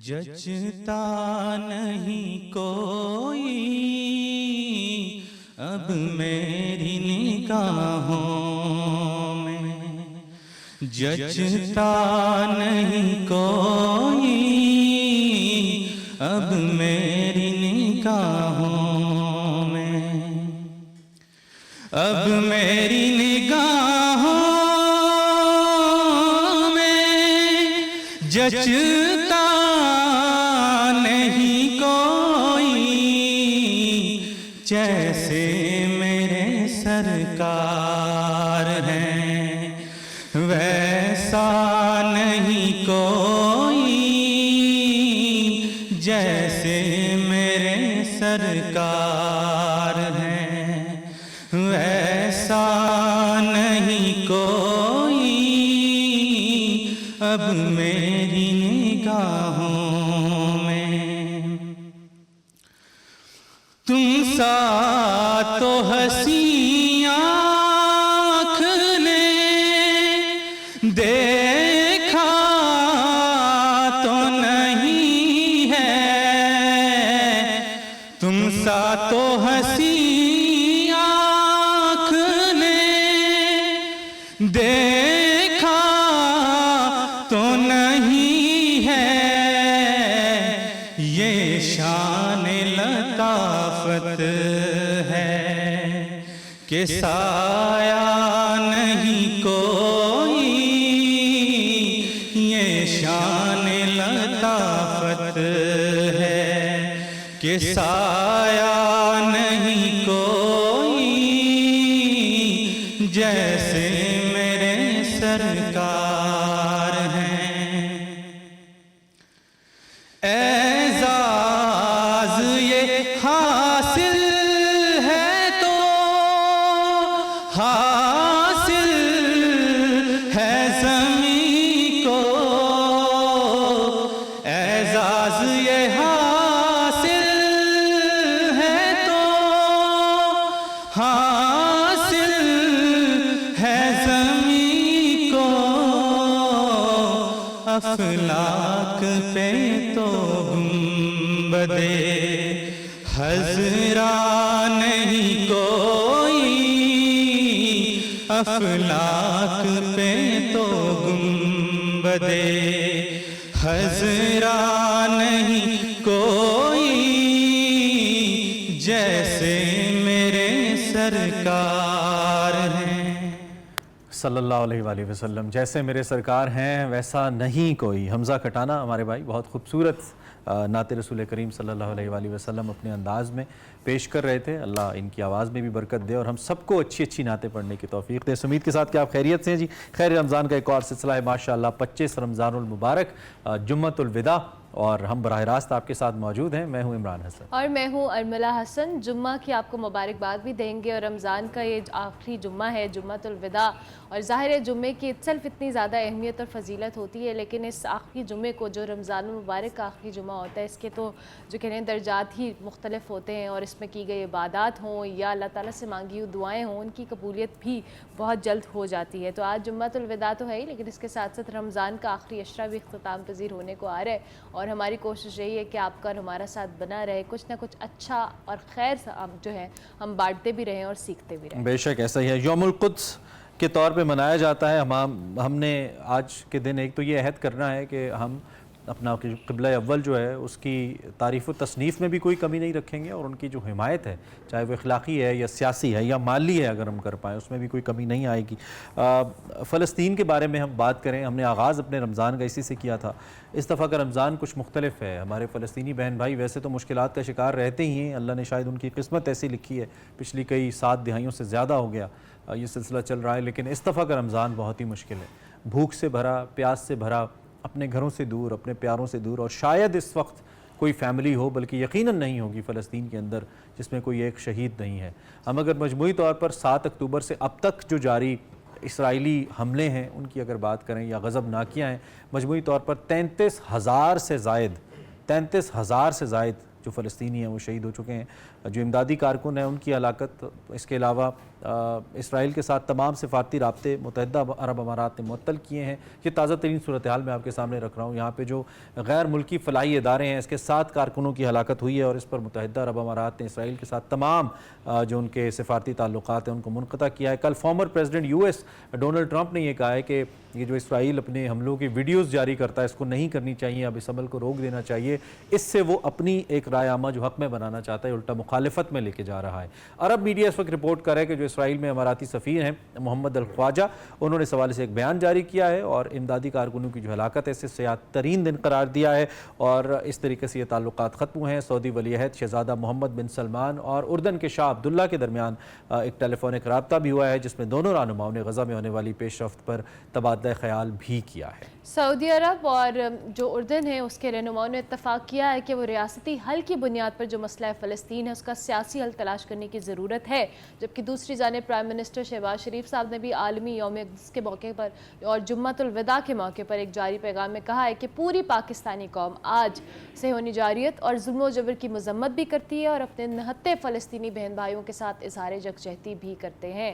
جچتا نہیں کوئی اب میری نگاہوں میں، جچتا نہیں کوئی اب میری نگاہوں میں، اب میری نگاہوں میں جچتا نہیں کوئی، جیسے میرے سرکار ہیں ویسا نہیں کوئی، جیسے میرے سرکار ہیں ویسا نہیں کوئی اب میری نگاہوں میں۔ تم سا تو حسین آنکھ نے دیکھا تو نہیں ہے، تم سا تو حسین آنکھ نے دیکھا تو نہیں ہے، یہ شان لطافت ہے کہ سایہ نہیں کوئی، یہ شان لطافت ہے کہ سایہ نہیں کوئی، جیسے میرے سرکار ہیں۔ اعزاز یہ حاصل ہے تو حاصل ہے زمین کو، اعزاز یہ حاصل ہے تو حاصل ہے زمین کو، افلاک پہ تو گنبدِ خضرا نہیں کوئی، افلاک پہ تو گنبدِ خضرا نہیں کوئی، جیسے میرے سرکار ہیں صلی اللہ علیہ وآلہ وسلم۔ جیسے میرے سرکار ہیں ویسا نہیں کوئی۔ حمزہ کھٹانہ ہمارے بھائی بہت خوبصورت نعت رسول کریم صلی اللہ علیہ وآلہ وسلم اپنے انداز میں پیش کر رہے تھے۔ اللہ ان کی آواز میں بھی برکت دے اور ہم سب کو اچھی اچھی نعتیں پڑھنے کی توفیق دے۔ اس امید کے ساتھ کہ آپ خیریت سے ہیں جی۔ خیر رمضان کا ایک اور سلسلہ ہے ماشاءاللہ 25 رمضان المبارک جمعۃ الوداع، اور ہم براہ راست آپ کے ساتھ موجود ہیں۔ میں ہوں عمران حسن اور میں ہوں ارملہ حسن۔ جمعہ کی آپ کو مبارکباد بھی دیں گے، اور رمضان کا یہ آخری جمعہ ہے جمعۃ الوداع، اور ظاہر ہے جمعے کی اٹسلف اتنی زیادہ اہمیت اور فضیلت ہوتی ہے، لیکن اس آخری جمعے کو جو رمضان المبارک کا آخری جمعہ ہوتا ہے، اس کے تو جو کہنے درجات ہی مختلف ہوتے ہیں، اور اس میں کی گئی عبادات ہوں یا اللہ تعالیٰ سے مانگی ہوئی دعائیں ہوں، ان کی قبولیت بھی بہت جلد ہو جاتی ہے۔ تو آج جمعۃ الوداع تو ہے ہی، لیکن اس کے ساتھ ساتھ رمضان کا آخری عشرہ بھی اختتام پذیر ہونے کو آ رہا ہے، اور ہماری کوشش یہی ہے کہ آپ کا اور ہمارا ساتھ بنا رہے، کچھ نہ کچھ اچھا اور خیر جو ہے ہم بانٹتے بھی رہیں اور سیکھتے بھی رہیں۔ بے شک ایسا ہی ہے۔ یوم القدس کے طور پہ منایا جاتا ہے۔ ہم نے آج کے دن ایک تو یہ عہد کرنا ہے کہ ہم اپنا قبلہ اول جو ہے اس کی تعریف و تصنیف میں بھی کوئی کمی نہیں رکھیں گے، اور ان کی جو حمایت ہے چاہے وہ اخلاقی ہے یا سیاسی ہے یا مالی ہے، اگر ہم کر پائیں اس میں بھی کوئی کمی نہیں آئے گی۔ فلسطین کے بارے میں ہم بات کریں، ہم نے آغاز اپنے رمضان کا اسی سے کیا تھا۔ اس دفعہ کا رمضان کچھ مختلف ہے۔ ہمارے فلسطینی بہن بھائی ویسے تو مشکلات کا شکار رہتے ہی ہیں، اللہ نے شاید ان کی قسمت ایسی لکھی ہے، پچھلی کئی 7 دہائیوں سے زیادہ ہو گیا یہ سلسلہ چل رہا ہے، لیکن اس دفعہ کا رمضان بہت ہی مشکل ہے، بھوک سے بھرا، پیاس سے بھرا، اپنے گھروں سے دور، اپنے پیاروں سے دور، اور شاید اس وقت کوئی فیملی ہو، بلکہ یقیناً نہیں ہوگی فلسطین کے اندر جس میں کوئی ایک شہید نہیں ہے۔ ہم اگر مجموعی طور پر 7 اکتوبر سے اب تک جو جاری اسرائیلی حملے ہیں ان کی اگر بات کریں یا غضب ناکیاں ہیں، مجموعی طور پر 33,000 سے زائد جو فلسطینی ہیں وہ شہید ہو چکے ہیں۔ جو امدادی کارکن ہیں ان کی ہلاکت، اس کے علاوہ اسرائیل کے ساتھ تمام سفارتی رابطے متحدہ عرب امارات نے معطل کیے ہیں. یہ تازہ ترین صورتحال میں آپ کے سامنے رکھ رہا ہوں. یہاں پہ جو غیر ملکی فلاحی ادارے ہیں اس کے 7 کارکنوں کی ہلاکت ہوئی ہے اور اس پر متحدہ عرب امارات نے اسرائیل کے ساتھ تمام جو ان کے سفارتی تعلقات ہیں ان کو منقطع کیا ہے. کل former president US Donald Trump نے یہ کہا ہے کہ یہ جو اسرائیل اپنے حملوں کی ویڈیوز جاری کرتا ہے اس کو نہیں کرنی چاہیے، اب اس عمل کو روک دینا چاہیے. اس سے وہ اپنی ایک رائے عامہ جو حق میں بنانا چاہتا ہے الٹا مخالفت میں لے کے جا رہا ہے. عرب میڈیا اس وقت رپورٹ کر رہا ہے کہ جو اسرائیل میں اماراتی سفیر ہیں محمد الخواجہ، انہوں نے اس حوالے سے ایک بیان جاری کیا ہے اور امدادی کارکنوں کی جو ہلاکت ہے اسے سیاہ ترین دن قرار دیا ہے اور اس طریقے سے یہ تعلقات ختم ہوئے ہیں. سعودی ولی عہد شہزادہ محمد بن سلمان اور اردن کے شاہ عبداللہ کے درمیان ایک ٹیلی فونک رابطہ بھی ہوا ہے جس میں دونوں رہنماؤں نے غزہ میں ہونے والی پیش رفت پر تبادلہ خیال بھی کیا ہے. سعودی عرب اور جو اردن ہے اس کے رہنماؤں نے اتفاق کیا ہے کہ وہ ریاستی حل کی بنیاد پر جو مسئلہ فلسطین ہے اس کا سیاسی حل تلاش کرنے کی ضرورت ہے. جبکہ دوسری جانب پرائم منسٹر شہباز شریف صاحب نے بھی عالمی یوم قدس کے موقع پر اور جمعۃ الوداع کے موقع پر ایک جاری پیغام میں کہا ہے کہ پوری پاکستانی قوم آج صہیونی جارحیت اور ظلم و جبر کی مذمت بھی کرتی ہے اور اپنے نہتے فلسطینی بہن بھائیوں کے ساتھ اظہار یکجہتی بھی کرتے ہیں.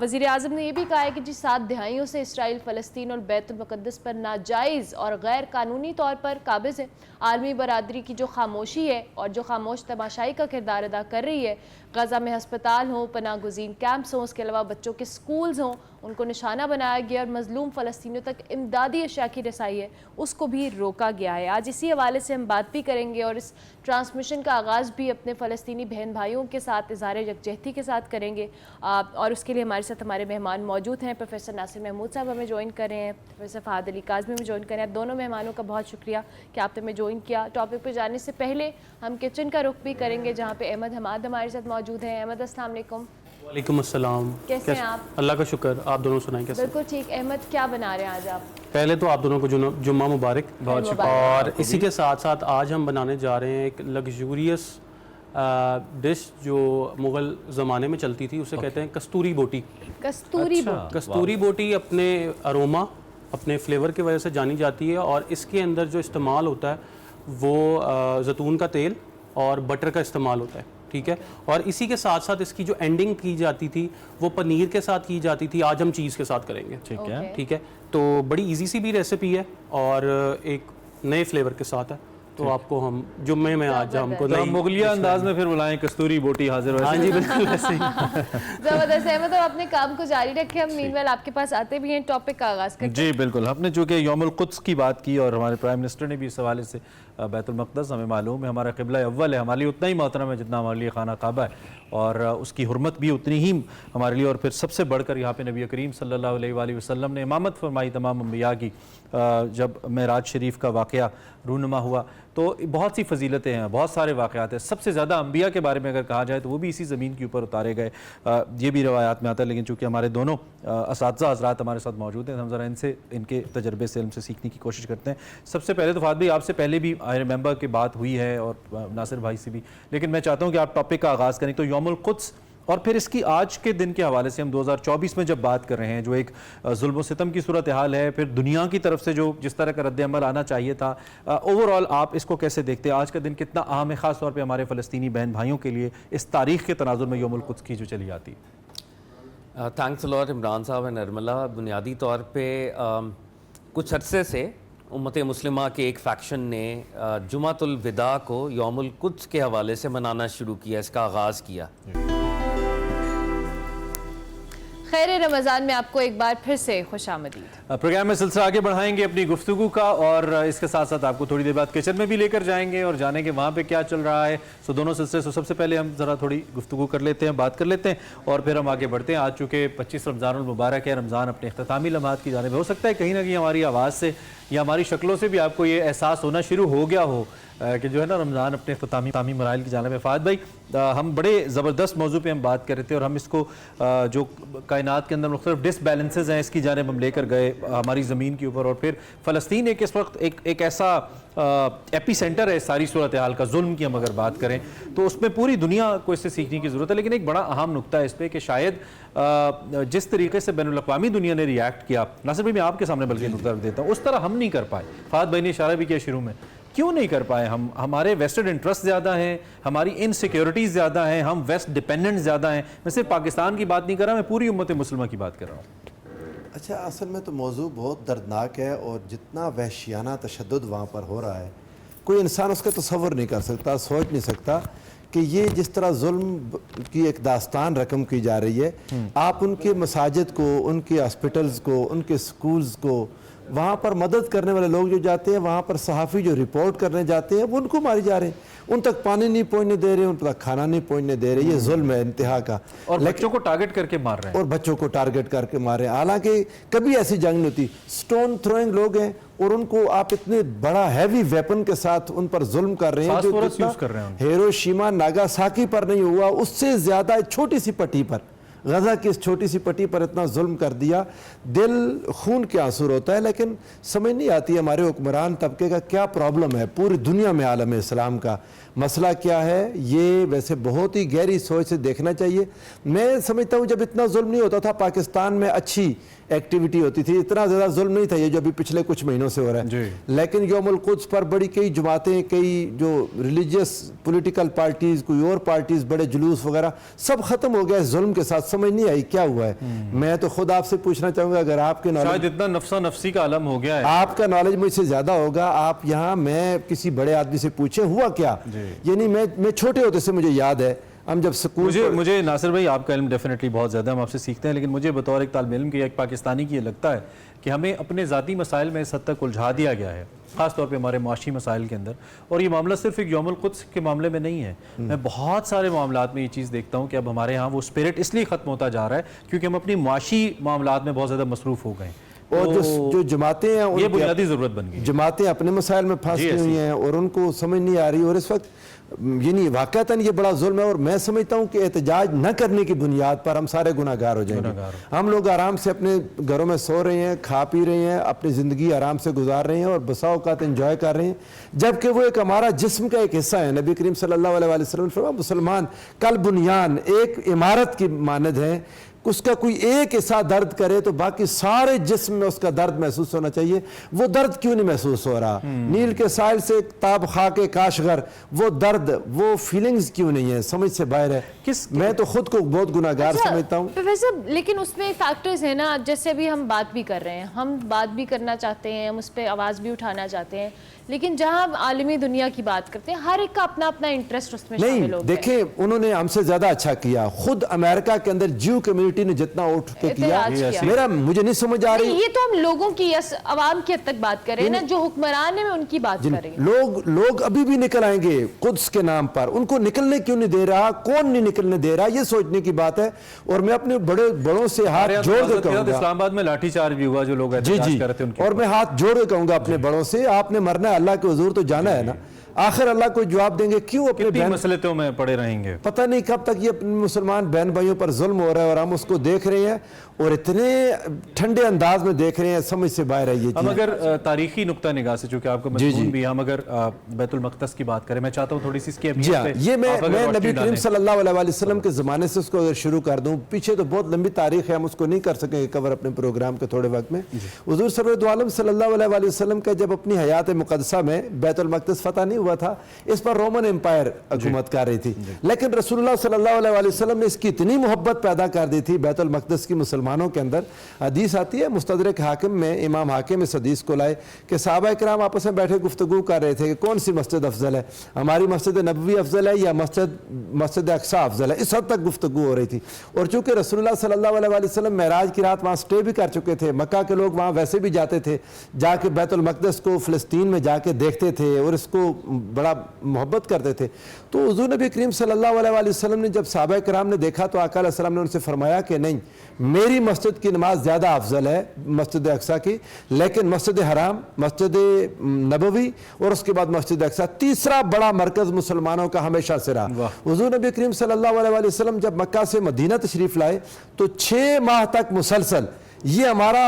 وزیر اعظم نے یہ بھی کہا ہے کہ 7 دہائیوں سے اسرائیل فلسطین اور بیت المقدس پر ناجائز اور غیر قانونی طور پر قابض ہے. عالمی برادری کی جو خاموشی ہے اور جو خاموش تماشائی کا کردار ادا کر رہی ہے، غزہ میں ہسپتال ہوں، پناہ گزین کیمپس ہوں، اس کے علاوہ بچوں کے سکولز ہوں، ان کو نشانہ بنایا گیا اور مظلوم فلسطینیوں تک امدادی اشیاء کی رسائی ہے اس کو بھی روکا گیا ہے. آج اسی حوالے سے ہم بات بھی کریں گے اور اس ٹرانسمیشن کا آغاز بھی اپنے فلسطینی بہن بھائیوں کے ساتھ اظہار یکجہتی کے ساتھ کریں گے اور اس کے لیے ہمارے ساتھ ہمارے مہمان موجود ہیں. پروفیسر ناصر محمود صاحب ہمیں جوائن کر رہے ہیں، پروفیسر فہد علی کاظمی ہمیں جوائن کر رہے ہیں. دونوں مہمانوں کا بہت شکریہ کہ آپ نے ہمیں جوائن کیا. ٹاپک پہ جانے سے پہلے ہم کچن کا رخ بھی کریں گے جہاں پہ احمد حماد ہمارے ساتھ موجود ہیں. احمد السلام علیکم. وعلیکم السلام. کیسے ہیں آپ؟ اللہ کا شکر. آپ دونوں سنائیں کیسے؟ بالکل ٹھیک. احمد کیا بنا رہے ہیں آج آپ؟ پہلے تو آپ دونوں کو جمعہ مبارک. بہت شکریہ. اور اسی کے ساتھ ساتھ آج ہم بنانے جا رہے ہیں ایک لگژوریس ڈش جو مغل زمانے میں چلتی تھی، اسے کہتے ہیں کستوری بوٹی. کستوری بوٹی اپنے اروما، اپنے فلیور کی وجہ سے جانی جاتی ہے اور اس کے اندر جو استعمال ہوتا ہے وہ زیتون کا تیل اور بٹر کا استعمال ہوتا ہے. ٹھیک ہے. اور اسی کے ساتھ ساتھ اس کی جو اینڈنگ کی جاتی تھی وہ پنیر کے ساتھ کی جاتی تھی. آج ہم چیز کے ساتھ کریں گے. ٹھیک ہے. تو بڑی ایزی سی بھی ریسیپی ہے اور ایک نئے فلیور کے ساتھ ہے. تو آپ کو ہم جمعے میں آج ہم کو مغلیہ انداز میں پھر بلائیں کستوری بوٹی حاضر ہو. ہاں جی بالکل ایسے ہی. زبردست ہے. مطلب اپنے کام کو جاری رکھیں. ہم مین ویل آپ کے پاس آتے بھی ہیں، ٹاپک کا آغاز کرتے ہیں. جی بالکل. ہم نے چونکہ یوم القدس کی بات کی اور ہمارے پرائم منسٹر نے بھی اس حوالے سے بیت المقدس ہمیں معلوم ہے ہمارا قبلہ اول ہے، ہمارے لیے اتنا ہی محترم ہے جتنا ہمارے لیے خانہ کعبہ ہے اور اس کی حرمت بھی اتنی ہی ہمارے لیے. اور پھر سب سے بڑھ کر یہاں پہ نبی کریم صلی اللہ علیہ وآلہ وسلم نے امامت فرمائی تمام انبیاء کی جب معراج شریف کا واقعہ رونما ہوا. تو بہت سی فضیلتیں ہیں، بہت سارے واقعات ہیں. سب سے زیادہ انبیاء کے بارے میں اگر کہا جائے تو وہ بھی اسی زمین کے اوپر اتارے گئے. یہ بھی روایات میں آتا ہے، لیکن چونکہ ہمارے دونوں اساتذہ حضرات ہمارے ساتھ موجود ہیں ہم ذرا ان کے تجربے سے علم سے سیکھنے کی کوشش کرتے ہیں. سب سے پہلے تو فہد بھائی آپ سے پہلے بھی آئی ریمبر کی بات ہوئی ہے اور ناصر بھائی سے بھی، لیکن میں چاہتا ہوں کہ آپ ٹاپک کا آغاز کریں. تو یوم القدس اور پھر اس کی آج کے دن کے حوالے سے ہم 2024 میں جب بات کر رہے ہیں جو ایک ظلم و ستم کی صورتحال ہے، پھر دنیا کی طرف سے جو جس طرح کا رد عمل آنا چاہیے تھا، اوور آل آپ اس کو کیسے دیکھتے ہیں؟ آج کا دن کتنا اہم ہے خاص طور پہ ہمارے فلسطینی بہن بھائیوں کے لیے اس تاریخ کے تناظر میں یوم القدس کی جو چلی آتی ہے؟ تھینکس لاٹ عمران صاحب اور نرملا. بنیادی طور پہ کچھ عرصے سے امت مسلمہ کے ایک فیکشن نے جمعۃ الوداع کو یوم القدس کے حوالے سے منانا شروع کیا، اس کا آغاز کیا. خیر رمضان میں آپ کو ایک بار پھر سے خوش آمدید. پروگرام میں سلسلہ آگے بڑھائیں گے اپنی گفتگو کا اور اس کے ساتھ ساتھ آپ کو تھوڑی دیر بعد کچن میں بھی لے کر جائیں گے اور جانیں گے وہاں پہ کیا چل رہا ہے. سو دونوں سلسلے سب سے پہلے ہم ذرا تھوڑی گفتگو کر لیتے ہیں، بات کر لیتے ہیں اور پھر ہم آگے بڑھتے ہیں. آج چونکہ 25 رمضان المبارک ہے، رمضان اپنے اختتامی لمحات کی جانب ہو سکتا ہے کہیں نہ کہیں ہماری آواز سے یا ہماری شکلوں سے بھی آپ کو یہ احساس ہونا شروع ہو گیا ہو کہ جو ہے نا رمضان اپنے اختتامی مراحل کی جانب ہے. فہد بھائی ہم بڑے زبردست موضوع پہ ہم بات کر رہے تھے اور ہم اس کو جو کائنات کے اندر مختلف ڈس بیلنسز ہیں اس کی جانب ہم لے کر گئے ہماری زمین کے اوپر. اور پھر فلسطین ایک اس وقت ایک ایسا ایپی سینٹر ہے ساری صورتحال کا. ظلم کی ہم اگر بات کریں تو اس میں پوری دنیا کو اس سے سیکھنے کی ضرورت ہے. لیکن ایک بڑا اہم نقطہ ہے اس پہ کہ شاید جس طریقے سے بین الاقوامی دنیا نے ریاکٹ کیا، ناصر بھائی میں آپ کے سامنے بلکہ نقطہ رکھ دیتا ہوں، اس طرح ہم نہیں کر پائے. فہد بھائی نے اشارہ بھی کیا شروع میں کیوں نہیں کر پائے ہم؟ ہمارے ویسٹڈ انٹرسٹ زیادہ ہیں, ہماری انسیکیورٹیز زیادہ ہیں, ہم ویسٹ ڈیپینڈنٹ زیادہ ہیں. میں صرف پاکستان کی بات نہیں کر رہا, میں پوری امت مسلمہ کی بات کر رہا ہوں. اچھا اصل میں تو موضوع بہت دردناک ہے, اور جتنا وحشیانہ تشدد وہاں پر ہو رہا ہے کوئی انسان اس کا تصور نہیں کر سکتا, سوچ نہیں سکتا کہ یہ جس طرح ظلم کی ایک داستان رقم کی جا رہی ہے. آپ ان کے مساجد کو, ان کے ہاسپٹلز کو, ان کے سکولز کو, وہاں پر مدد کرنے والے لوگ جو جاتے ہیں, وہاں پر صحافی جو رپورٹ کرنے جاتے ہیں, وہ ان کو ماری جا رہے ہیں. ان تک پانی نہیں پہنچنے دے رہے, ان تک کھانا نہیں پہنچنے دے رہے. یہ ظلم ہے انتہا کا, اور بچوں کو ٹارگٹ کر کے مار رہے ہیں. اور بچوں کو ٹارگٹ کر کے مار رہے ہیں. حالانکہ کبھی ایسی جنگ نہیں ہوتی. سٹون تھروئنگ لوگ ہیں, اور ان کو آپ اتنے بڑا ہیوی ویپن کے ساتھ ان پر ظلم کر رہے ہیں, جو یوز کر رہے ہیں. ہیروشیما ناگاساکی پر نہیں ہوا, اس سے زیادہ چھوٹی سی پٹی پر, غزہ کی اس چھوٹی سی پٹی پر اتنا ظلم کر دیا. دل خون کے آنسو ہوتا ہے, لیکن سمجھ نہیں آتی ہمارے حکمران طبقے کا کیا پرابلم ہے پوری دنیا میں. عالم اسلام کا مسئلہ کیا ہے, یہ ویسے بہت ہی گہری سوچ سے دیکھنا چاہیے. میں سمجھتا ہوں جب اتنا ظلم نہیں ہوتا تھا پاکستان میں اچھی ایکٹیویٹی ہوتی تھی, اتنا زیادہ ظلم نہیں تھا یہ جو ابھی پچھلے کچھ مہینوں سے ہو رہا ہے. لیکن یوم القدس پر بڑی کئی جماعتیں, کئی جو ریلیجیس پولیٹیکل پارٹیز, کوئی اور پارٹیز, بڑے جلوس وغیرہ سب ختم ہو گیا ظلم کے ساتھ. سمجھ نہیں آئی کیا ہوا ہے. میں تو خود آپ سے پوچھنا چاہوں گا, اگر آپ کے شاید اتنا نفسا نفسی کا عالم ہو گیا ہے, آپ کا نالج مجھ سے زیادہ ہوگا, آپ یہاں میں کسی بڑے آدمی سے پوچھیں ہوا کیا. یعنی میں چھوٹے ہوتے سے مجھے یاد ہے, ہم جب سکول, مجھے ناصر بھائی آپ کا علم ڈیفینیٹلی بہت زیادہ, ہم آپ سے سیکھتے ہیں, لیکن مجھے بطور ایک طالب علم کی, ایک پاکستانی کی یہ لگتا ہے کہ ہمیں اپنے ذاتی مسائل میں اس حد تک الجھا دیا گیا ہے, خاص طور پہ ہمارے معاشی مسائل کے اندر. اور یہ معاملہ صرف ایک یوم القدس کے معاملے میں نہیں ہے, میں بہت سارے معاملات میں یہ چیز دیکھتا ہوں کہ اب ہمارے ہاں وہ اسپرٹ اس لیے ختم ہوتا جا رہا ہے کیونکہ ہم اپنی معاشی معاملات میں بہت زیادہ مصروف ہو گئے. اور جو جماعتیں ہیں یہ بنیادی ضرورت بن گئی, جماعتیں اپنے مسائل میں پھنسی ہوئی ہیں اور ان کو سمجھ نہیں آ رہی. اور اس وقت یعنی واقعتاً یہ بڑا ظلم ہے, اور میں سمجھتا ہوں کہ احتجاج نہ کرنے کی بنیاد پر ہم سارے گناہ گار ہو جائیں گے. ہم لوگ آرام سے اپنے گھروں میں سو رہے ہیں, کھا پی رہے ہیں, اپنی زندگی آرام سے گزار رہے ہیں اور بسا اوقات انجوائے کر رہے ہیں, جبکہ وہ ایک ہمارا جسم کا ایک حصہ ہے. نبی کریم صلی اللہ علیہ وسلم نے فرمایا مسلمان کل بنیان ایک عمارت کی مانند ہے, اس کا کوئی ایک حصہ درد کرے تو باقی سارے جسم میں اس کا درد محسوس ہونا چاہیے. وہ درد کیوں نہیں محسوس ہو رہا؟ نیل کے ساحل سے تاب خاک کاشغر, وہ درد, وہ فیلنگز کیوں نہیں ہے؟ سمجھ سے باہر ہے. میں تو خود کو بہت گناہ گار سمجھتا ہوں. لیکن اس میں فیکٹرز ہیں نا, جیسے بھی ہم بات بھی کر رہے ہیں, ہم بات بھی کرنا چاہتے ہیں, ہم اس پہ آواز بھی اٹھانا چاہتے ہیں, لیکن جہاں ہم عالمی دنیا کی بات کرتے ہیں ہر ایک کا اپنا اپنا انٹرسٹ اس میں شامل ہو گیا. دیکھیں انہوں نے ہم سے زیادہ اچھا کیا. خود امریکہ کے اندر جیو کمیونٹی نے جتنا اٹھ کے کیا, مجھے نہیں سمجھ آ رہی. یہ تو ہم لوگوں کی, عوام کی حد تک بات کر رہے ہیں نا, جو حکمران ہیں ان کی بات کر رہے ہیں. لوگ ابھی بھی نکل آئیں گے قدس کے نام پر, ان کو نکلنے کیوں نہیں دے رہا, کون نہیں نکلنے دے رہا, یہ سوچنے کی بات ہے. اور میں اپنے بڑوں سے ہاتھ جوڑ کے کہوں گا, اسلام آباد میں لاٹھی چارج بھی ہوا جو لوگ احتجاج کر رہے تھے ان کے, اور میں ہاتھ جوڑ کے کہوں گا اپنے بڑوں سے, آپ نے مرنا ہے, اللہ کے حضور تو جانا ہے نا, آخر اللہ کو جواب دیں گے. کیوں اپنے مسئلوں میں پڑے رہیں گے؟ پتہ نہیں کب تک یہ اپنے مسلمان بہن بھائیوں پر ظلم ہو رہا ہے, اور ہم اس کو دیکھ رہے ہیں اور اتنے ٹھنڈے انداز میں دیکھ رہے ہیں, سمجھ سے باہر ہے یہ چیز. ہم اگر تاریخی نقطہ نگاہ سے, چونکہ آپ کو مضمون بھی, ہم اگر بیت المقدس کی بات کریں, میں چاہتا ہوں تھوڑی سی اس کی اہمیت پہ, یہ میں نبی کریم صلی اللہ علیہ وسلم کے زمانے سے اس کو اگر شروع کر دوں, پیچھے تو بہت لمبی تاریخ ہے, ہم اس کو نہیں کر سکیں گے کور اپنے پروگرام کے تھوڑے وقت میں. حضور سرور عالم صلی اللہ علیہ وسلم کا جب اپنی حیات مقدسہ میں بیت المقدس فتح نہیں ہوا تھا, اس پر رومن امپائر حکومت کر رہی تھی, لیکن رسول اللہ صلی اللہ علیہ وسلم نے اس کی اتنی محبت پیدا کر دی تھی بیت المقدس کی مسلمانوں کے اندر. حدیث آتی ہے مستدرک حاکم میں, امام حاکم اس حدیث کو لائے کہ صحابہ کرام آپس میں بیٹھے گفتگو کر رہے تھے کہ کون سی مسجد افضل ہے, ہماری مسجد نبوی افضل ہے یا مسجد اقصی افضل ہے. اس حد تک گفتگو ہو رہی تھی. اور چونکہ رسول اللہ صلی اللہ علیہ وسلم معراج کی رات وہاں سٹے بھی کر چکے تھے, مکہ کے لوگ وہاں ویسے بھی جاتے تھے, جا کے بیت المقدس کو فلسطین میں جا کے دیکھتے تھے اور اس کو بڑا محبت کرتے تھے. تو حضور نبی کریم صلی اللہ علیہ وسلم نے جب صحابہ کرام نے دیکھا تو آقا علیہ السلام نے ان سے فرمایا کہ نہیں, میری مسجد کی نماز زیادہ افضل ہے مسجد اقصی کی, لیکن مسجد حرام, مسجد نبوی اور اس کے بعد مسجد اقصی تیسرا بڑا مرکز مسلمانوں کا ہمیشہ سے رہا. حضور نبی کریم صلی اللہ علیہ وسلم جب مکہ سے مدینہ تشریف لائے تو 6 ماہ تک مسلسل یہ ہمارا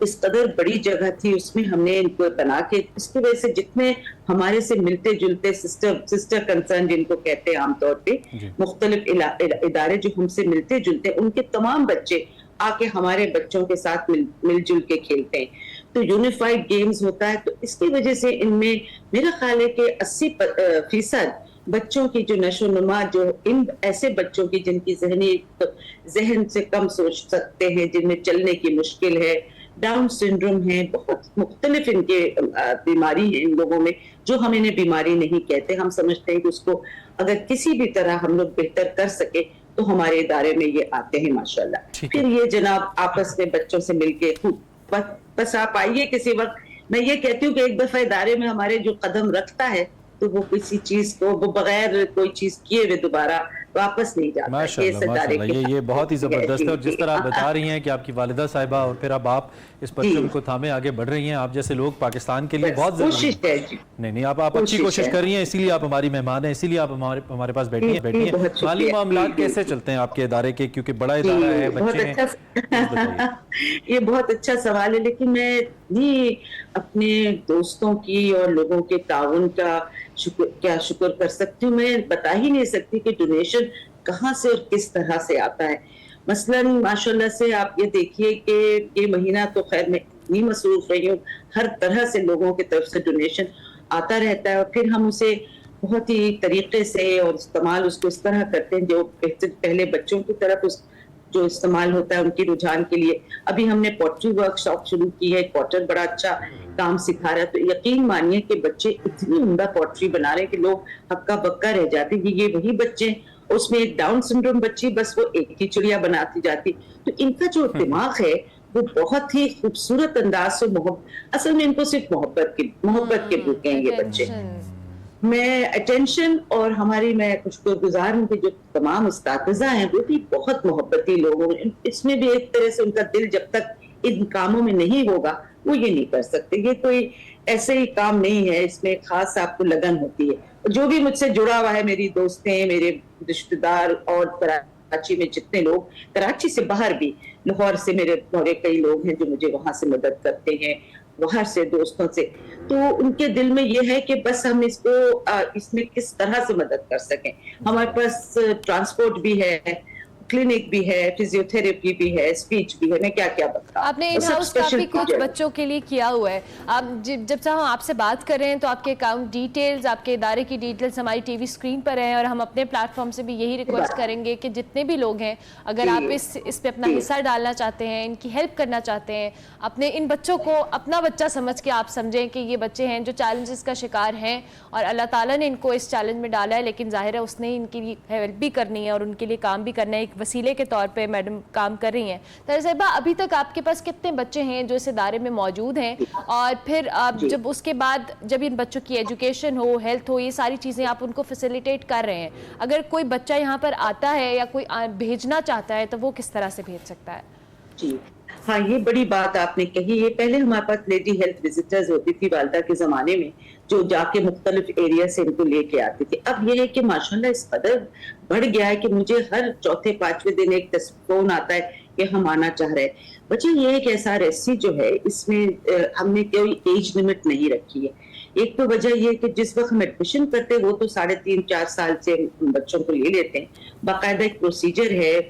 اس قدر بڑی جگہ تھی اس میں ہم نے ان کو بنا کے، اس کی وجہ سے جتنے ہمارے سے ملتے جلتے سسٹر کنسرن جن کو کہتے ہیں عام طور پہ، مختلف ادارے جو ہم سے ملتے جلتے، ان کے تمام بچے آ کے ہمارے بچوں کے ساتھ مل جل کے کھیلتے ہیں. تو یونیفائڈ گیمز ہوتا ہے. تو اس کی وجہ سے ان میں میرا خیال ہے کہ 80% بچوں کی جو نشو و نما، جو ان ایسے بچوں کی جن کی ذہن سے کم سوچ سکتے ہیں، جن میں چلنے کی مشکل ہے، ڈاؤن سنڈروم ہے، بہت مختلف ان کے بیماری ہے ان لوگوں میں، جو ہم انہیں بیماری نہیں کہتے. ہم سمجھتے ہیں کہ اس کو اگر کسی بھی طرح ہم لوگ بہتر کر سکے تو ہمارے ادارے میں یہ آتے ہیں ماشاءاللہ. پھر یہ جناب آپس میں بچوں سے مل کے بس آپ آئیے کسی وقت. میں یہ کہتی ہوں کہ ایک دفعہ ادارے میں ہمارے جو قدم رکھتا ہے تو وہ کسی چیز کو وہ بغیر کوئی چیز کیے ہوئے دوبارہ واپس نہیں جاتا. ماشاءاللہ یہ بہت ہی زبردست ہے. اور جس طرح آپ بتا رہی ہیں کہ آپ کی والدہ صاحبہ اور پھر اب آپ اس پرچم کو تھامے آگے بڑھ رہی ہیں، آپ جیسے لوگ پاکستان کے لیے بہت ضروری ہے. نہیں آپ اچھی کوشش کر رہی ہیں، اسی لیے آپ ہماری مہمان ہیں، اسی لیے آپ ہمارے پاس بیٹھی ہیں. مالی معاملات کیسے چلتے ہیں آپ کے ادارے کے؟ کیونکہ بڑا ادارہ ہے، بچے ہیں. یہ بہت اچھا سوال ہے، لیکن میں بھی اپنے دوستوں کی اور لوگوں کے تعاون کا شکر کر سکتی ہوں. میں بتا ہی نہیں سکتی کہ ڈونیشن کہاں سے اور کس طرح سے آتا ہے. مثلا ماشاءاللہ سے آپ یہ دیکھیے کہ یہ مہینہ تو خیر میں اتنی مصروف رہی ہوں، ہر طرح سے لوگوں کی طرف سے ڈونیشن آتا رہتا ہے، اور پھر ہم اسے بہت ہی طریقے سے اور استعمال اس کو اس طرح کرتے ہیں جو پہلے بچوں کی طرف جو استعمال ہوتا ہے ان کی رجحان کے لیے. ابھی ہم نے پوٹری ورک شاپ شروع کی ہے، پوٹر بڑا اچھا کام سکھا رہا ہے. تو یقین مانیے کہ بچے اتنی عمدہ پوٹری بنا رہے ہیں کہ لوگ ہکا بکا رہ جاتے ہیں کہ یہ وہی بچے، اس میں ایک ڈاؤن سنڈروم بچی بس وہ ایک ہی چڑیا بناتی جاتی. تو ان کا جو دماغ ہے وہ بہت ہی خوبصورت انداز سے اصل میں ان کو صرف محبت کے بھوکے ہیں یہ بچے. میں اٹینشن اور میں شکر گزار ہوں کہ جو تمام اساتذہ ہیں وہ بھی بہت محبتی لوگ ہیں. اس میں بھی ایک طرح سے ان کا دل جب تک ان کاموں میں نہیں ہوگا وہ یہ نہیں کر سکتے. یہ کوئی ایسے ہی کام نہیں ہے، اس میں خاص آپ کو لگن ہوتی ہے. جو بھی مجھ سے جڑا ہوا ہے، میری دوستیں، میرے رشتہ دار اور کراچی میں جتنے لوگ، کراچی سے باہر بھی، لاہور سے میرے کئی لوگ ہیں جو مجھے وہاں سے مدد کرتے ہیں، باہر سے دوستوں سے. تو ان کے دل میں یہ ہے کہ بس ہم اس میں کس طرح سے مدد کر سکیں. ہمارے پاس ٹرانسپورٹ بھی ہے، کلینک بھی ہے، فزیو تھراپی بھی ہے، اسپیچ بھی ہے. میں کیا بتاؤں. آپ نے ان ہاؤس کافی کچھ بچوں کے لیے کیا ہوا ہے. آپ جب سے ہم آپ سے بات کر رہے ہیں تو آپ کے اکاؤنٹ ڈیٹیلز، آپ کے ادارے کی ڈیٹیلز ہماری ٹی وی اسکرین پر ہیں، اور ہم اپنے پلیٹ فارم سے بھی یہی ریکویسٹ کریں گے کہ جتنے بھی لوگ ہیں اگر آپ اس پہ اپنا حصہ ڈالنا چاہتے ہیں، ان کی ہیلپ کرنا چاہتے ہیں، اپنے ان بچوں کو اپنا بچہ سمجھ کے آپ سمجھیں کہ یہ بچے ہیں جو چیلنجز کا شکار ہیں اور اللہ تعالیٰ نے ان کو اس چیلنج میں ڈالا ہے، لیکن ظاہر ہے اس نے ان کی ہیلپ بھی کرنی ہے اور ان کے لیے کام بھی کرنا ہے. ایک وسیلے کے طور پہ میڈم کام کر رہی ہیں. طاہرہ صاحبہ، ابھی تک آپ کے پاس کتنے بچے ہیں جو اس ادارے میں موجود ہیں؟ اور پھر جب اس کے بعد جب ان بچوں کی ایجوکیشن ہو، ہیلتھ ہو، یہ ساری چیزیں آپ ان کو فیسیلیٹیٹ کر رہے ہیں، اگر کوئی بچہ یہاں پر آتا ہے یا کوئی بھیجنا چاہتا ہے تو وہ کس طرح سے بھیج سکتا ہے؟ جی ہاں، یہ بڑی بات آپ نے کہی. یہ پہلے ہمارے پاس لیڈی ہیلتھ وزٹرز ہوتی تھی والدہ کے زمانے میں، جو جا کے مختلف ایریا سے ان کو لے کے آتی تھی. اب یہ ہے کہ ماشاءاللہ اس قدر بڑھ گیا ہے کہ مجھے ہر چوتھے پانچویں دن ایک فون آتا ہے کہ ہم آنا چاہ رہے ہیں. بچے یہ ایک SRSC جو ہے اس میں ہم نے کوئی ایج لمٹ نہیں رکھی ہے. ایک تو وجہ یہ کہ جس وقت ہم ایڈمیشن کرتے وہ تو 3.5-4 سال سے بچوں کو لے لیتے ہیں. باقاعدہ ایک پروسیجر ہے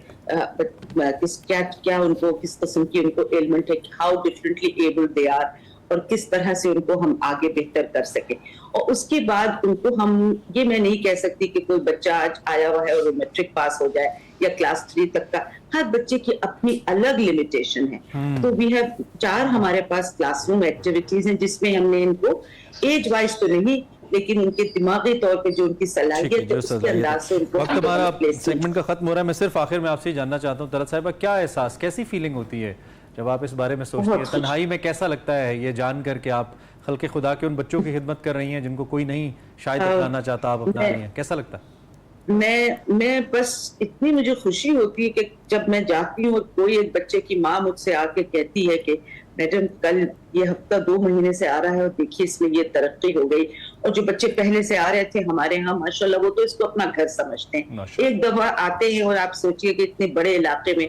کیا ان کو کس قسم کی ان کو ایلمنٹ ہے، how differently able they are, اور کس طرح سے ان کو ہم آگے بہتر کر سکیں. اور اس کے بعد ان کو ہم یہ میں نہیں کہہ سکتی کہ کوئی بچہ آج آیا ہوا ہے اور وہ میٹرک پاس ہو جائے یا کلاس 3 تک کا. ہر بچے کی اپنی الگ لمیٹیشن ہے. تو وی ہیو 4 ہمارے پاس کلاس روم ایکٹیویٹیز ہیں جس میں ہم نے ان کو ایج وائز تو نہیں لیکن ان کے دماغی طور پہ جو ان کی صلاحیت ہے اس کے انداز سے ان کو. وقت ہمارا سیگمنٹ کا ختم ہو رہا ہے. میں صرف آخر میں آپ سے جاننا چاہتا ہوں طاہرہ صاحبہ، کیا احساس، کیسی فیلنگ ہوتی ہے جب آپ اس بارے میں سوچتی ہیں؟ تنہائی میں کیسا لگتا ہے یہ جان کر کہ آپ خلق خدا کے ان بچوں کی خدمت کر رہی ہیں جن کو کوئی نہیں شاید اپنانا چاہتا، آپ اپنا رہی ہیں، کیسا لگتا ہے؟ میں بس اتنی مجھے خوشی ہوتی ہے کہ جب میں جاتی ہوں اور کوئی ایک بچے کی ماں مجھ سے آ کے کہتی ہے کہ میڈم کل یہ ہفتہ 2 مہینے سے آ رہا ہے اور دیکھیے اس میں یہ ترقی ہو گئی. اور جو بچے پہلے سے آ رہے تھے ہمارے ہاں ماشاءاللہ وہ تو اس کو اپنا گھر سمجھتے ہیں. ایک دفعہ آتے ہیں اور آپ سوچئے کہ اتنے بڑے علاقے میں